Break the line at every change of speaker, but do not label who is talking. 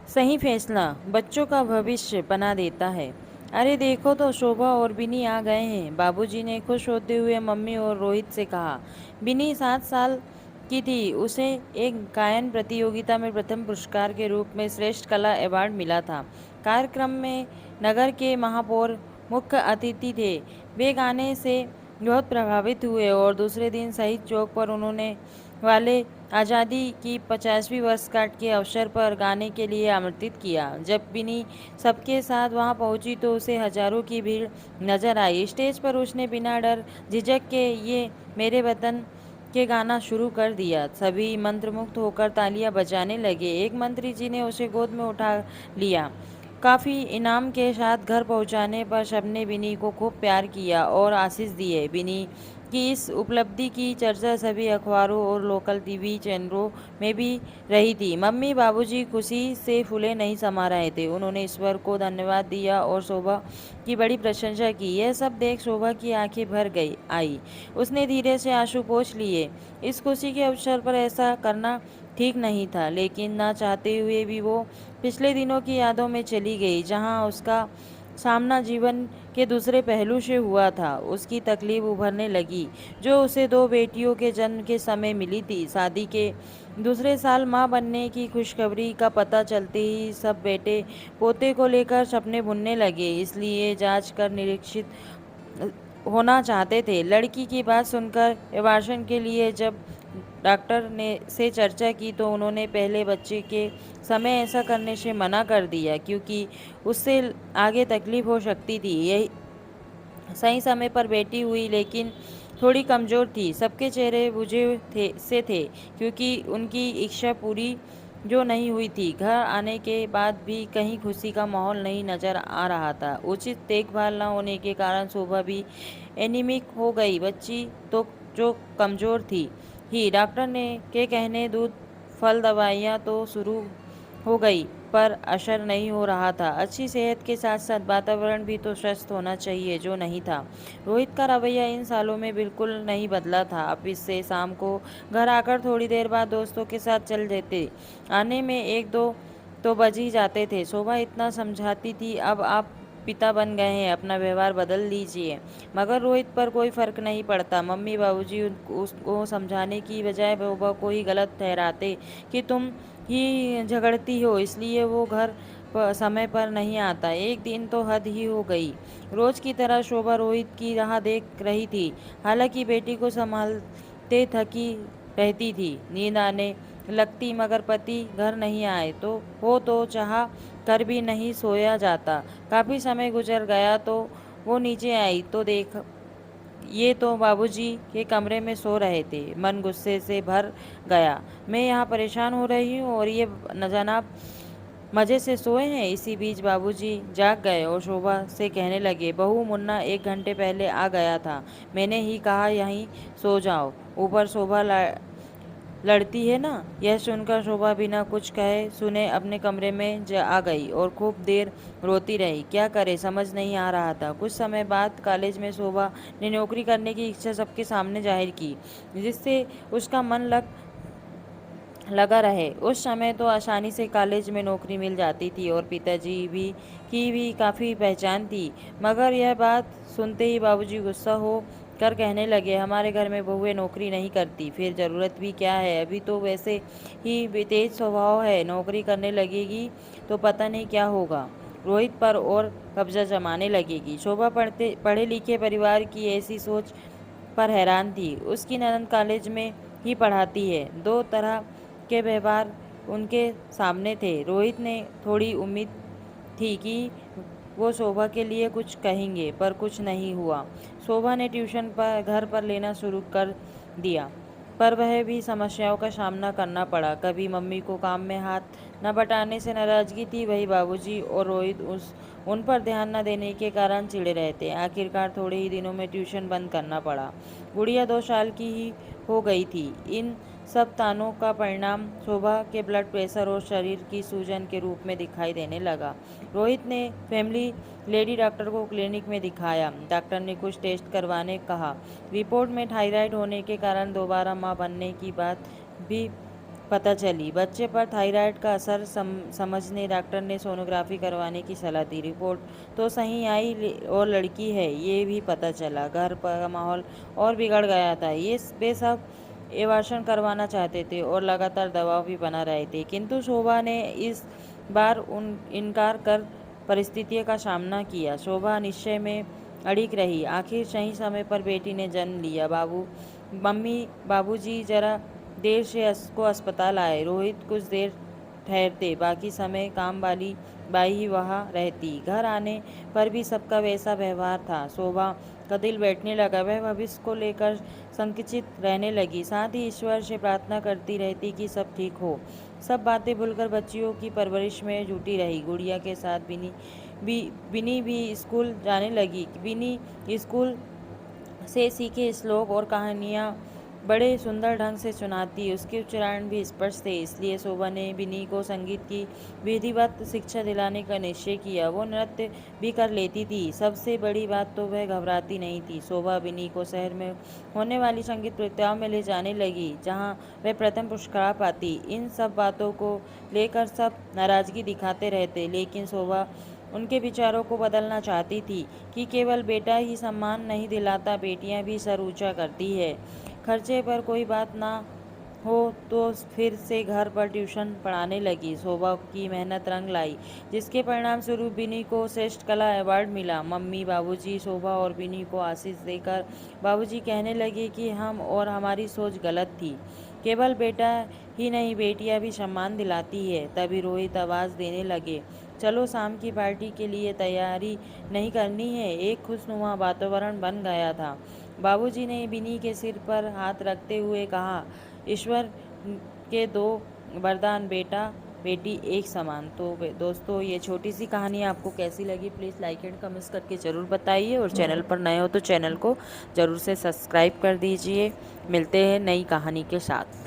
सही फैसला बच्चों का भविष्य बना देता है। अरे देखो तो शोभा और बिनी आ गए हैं। बाबूजी ने खुश होते हुए मम्मी और रोहित से कहा। बिनी 7 साल की थी। उसे एक गायन प्रतियोगिता में प्रथम पुरस्कार के रूप में श्रेष्ठ कला अवार्ड मिला था। कार्यक्रम में नगर के महापौर मुख्य अतिथि थे। वे गाने से बहुत प्रभावित हुए और दूसरे दिन शहीद चौक पर उन्होंने वाले आज़ादी की 50वीं वर्षगांठ के अवसर पर गाने के लिए आमंत्रित किया। जब बिनी सबके साथ वहां पहुंची तो उसे हजारों की भीड़ नजर आई। स्टेज पर उसने बिना डर झिझक के ये मेरे वतन के गाना शुरू कर दिया। सभी मंत्रमुग्ध होकर तालियां बजाने लगे। एक मंत्री जी ने उसे गोद में उठा लिया। काफ़ी इनाम के साथ घर पहुंचाने पर सबने बिनी को खूब प्यार किया और आशीष दिए। बिनी की इस उपलब्धि की चर्चा सभी अखबारों और लोकल टीवी चैनलों में भी रही थी। मम्मी बाबूजी खुशी से फूले नहीं समा रहे थे। उन्होंने ईश्वर को धन्यवाद दिया और शोभा की बड़ी प्रशंसा की। यह सब देख शोभा की आंखें भर गई आई। उसने धीरे से आंसू पोंछ लिए। इस खुशी के अवसर पर ऐसा करना ठीक नहीं था, लेकिन ना चाहते हुए भी वो पिछले दिनों की यादों में चली गई, जहां उसका सामना जीवन के दूसरे पहलू से हुआ था। उसकी तकलीफ उभरने लगी, जो उसे दो बेटियों के जन्म के समय मिली थी। शादी के दूसरे साल मां बनने की खुशखबरी का पता चलते ही सब बेटे पोते को लेकर सपने बुनने लगे, इसलिए जांच कर निरीक्षित होना चाहते थे। लड़की की बात सुनकर अबार्शन के लिए जब डॉक्टर ने से चर्चा की तो उन्होंने पहले बच्चे के समय ऐसा करने से मना कर दिया, क्योंकि उससे आगे तकलीफ हो सकती थी। यही सही समय पर बेटी हुई, लेकिन थोड़ी कमज़ोर थी। सबके चेहरे बुझे थे, क्योंकि उनकी इच्छा पूरी जो नहीं हुई थी। घर आने के बाद भी कहीं खुशी का माहौल नहीं नजर आ रहा था। उचित देखभाल न होने के कारण शोभा भी एनीमिक हो गई। बच्ची तो जो कमज़ोर थी ही, डॉक्टर ने के कहने दूध फल दवाइयाँ तो शुरू हो गई, पर असर नहीं हो रहा था। अच्छी सेहत के साथ साथ वातावरण भी तो स्वस्थ होना चाहिए, जो नहीं था। रोहित का रवैया इन सालों में बिल्कुल नहीं बदला था। ऑफिस से शाम को घर आकर थोड़ी देर बाद दोस्तों के साथ चल देते। आने में 1-2 तो बज ही जाते थे। शोभा इतना समझाती थी, अब आप पिता बन गए हैं, अपना व्यवहार बदल लीजिए। मगर रोहित पर कोई फर्क नहीं पड़ता। मम्मी बाबूजी उसको समझाने की बजाय शोभा को ही गलत ठहराते कि तुम ही झगड़ती हो, इसलिए वो घर समय पर नहीं आता। एक दिन तो हद ही हो गई। रोज की तरह शोभा रोहित की राह देख रही थी। हालांकि बेटी को संभालते थकी रहती थी, नींद आने लगती, मगर पति घर नहीं आए तो चाह कर भी नहीं सोया जाता। काफी समय गुजर गया तो वो नीचे आई तो देख ये तो बाबूजी के कमरे में सो रहे थे। मन गुस्से से भर गया। मैं यहाँ परेशान हो रही हूँ और ये न जनाब मज़े से सोए हैं। इसी बीच बाबूजी जाग गए और शोभा से कहने लगे, बहू मुन्ना 1 घंटे पहले आ गया था। मैंने ही कहा यहीं सो जाओ। ऊपर शोभा लड़ती है ना। यह सुनकर शोभा बिना कुछ कहे सुने अपने कमरे में आ गई और खूब देर रोती रही। क्या करे समझ नहीं आ रहा था। कुछ समय बाद कॉलेज में शोभा ने नौकरी करने की इच्छा सबके सामने जाहिर की, जिससे उसका मन लगा रहे। उस समय तो आसानी से कॉलेज में नौकरी मिल जाती थी और पिताजी भी की भी काफ़ी पहचान थी। मगर यह बात सुनते ही बाबूजी गुस्सा हो कर कहने लगे, हमारे घर में बहुएं नौकरी नहीं करती, फिर ज़रूरत भी क्या है। अभी तो वैसे ही तेज स्वभाव है, नौकरी करने लगेगी तो पता नहीं क्या होगा। रोहित पर और कब्जा जमाने लगेगी। शोभा पढ़े लिखे परिवार की ऐसी सोच पर हैरान थी। उसकी ननद कॉलेज में ही पढ़ाती है। दो तरह के व्यवहार उनके सामने थे। रोहित ने थोड़ी उम्मीद थी कि वो शोभा के लिए कुछ कहेंगे, पर कुछ नहीं हुआ। शोभा ने ट्यूशन पर घर पर लेना शुरू कर दिया, पर वह भी समस्याओं का सामना करना पड़ा। कभी मम्मी को काम में हाथ न बटाने से नाराजगी थी, वही बाबूजी और रोहित उन पर ध्यान न देने के कारण चिढ़े रहते। आखिरकार थोड़े ही दिनों में ट्यूशन बंद करना पड़ा। गुड़िया 2 साल की ही हो गई थी। इन सब तानों का परिणाम शोभा के ब्लड प्रेशर और शरीर की सूजन के रूप में दिखाई देने लगा। रोहित ने फैमिली लेडी डॉक्टर को क्लिनिक में दिखाया। डॉक्टर ने कुछ टेस्ट करवाने कहा। रिपोर्ट में थायराइड होने के कारण दोबारा मां बनने की बात भी पता चली। बच्चे पर थायराइड का असर समझने डॉक्टर ने सोनोग्राफी करवाने की सलाह दी। रिपोर्ट तो सही आई और लड़की है ये भी पता चला। घर पर का माहौल और बिगड़ गया था। ये वे सब एवर्शन करवाना चाहते थे और लगातार दबाव भी बना रहे थे, किंतु शोभा ने इस बार उन इनकार कर परिस्थितियों का सामना किया। शोभा निश्चय में अड़िग रही। आखिर सही समय पर बेटी ने जन्म लिया। मम्मी बाबूजी जरा देर से को अस्पताल आए। रोहित कुछ देर ठहरते, बाकी समय काम वाली बाई ही वहाँ रहती। घर आने पर भी सबका वैसा व्यवहार था। शोभा का दिल बैठने लगा। वह भविष्य को लेकर संकुचित रहने लगी, साथ ही ईश्वर से प्रार्थना करती रहती कि सब ठीक हो। सब बातें भूलकर बच्चियों की परवरिश में जुटी रही। गुड़िया के साथ बिनी भी स्कूल जाने लगी। बिनी स्कूल से सीखे श्लोक और कहानियाँ बड़े सुंदर ढंग से सुनाती। उसके उच्चारण भी स्पष्ट थे, इसलिए शोभा ने बिनी को संगीत की विधिवत शिक्षा दिलाने का निश्चय किया। वो नृत्य भी कर लेती थी। सबसे बड़ी बात तो वह घबराती नहीं थी। शोभा बिनी को शहर में होने वाली संगीत प्रतियोगिताओं में ले जाने लगी, जहाँ वह प्रथम पुरस्कार पाती। इन सब बातों को लेकर सब नाराजगी दिखाते रहते, लेकिन शोभा उनके विचारों को बदलना चाहती थी कि केवल बेटा ही सम्मान नहीं दिलाता, बेटियां भी सर ऊंचा करती है। खर्चे पर कोई बात ना हो तो फिर से घर पर ट्यूशन पढ़ाने लगी। शोभा की मेहनत रंग लाई, जिसके परिणाम स्वरूप बिनी को श्रेष्ठ कला अवार्ड मिला। मम्मी बाबूजी शोभा और बिनी को आशीष देकर बाबूजी कहने लगे कि हम और हमारी सोच गलत थी। केवल बेटा ही नहीं, बेटियां भी सम्मान दिलाती है। तभी रोहित आवाज़ देने लगे, चलो शाम की पार्टी के लिए तैयारी नहीं करनी है। एक खुशनुमा वातावरण बन गया था। बाबूजी ने बिनी के सिर पर हाथ रखते हुए कहा, ईश्वर के दो वरदान, बेटा बेटी एक समान। तो दोस्तों, ये छोटी सी कहानी आपको कैसी लगी, प्लीज़ लाइक एंड कमेंट्स करके ज़रूर बताइए, और चैनल पर नए हो तो चैनल को ज़रूर से सब्सक्राइब कर दीजिए। मिलते हैं नई कहानी के साथ।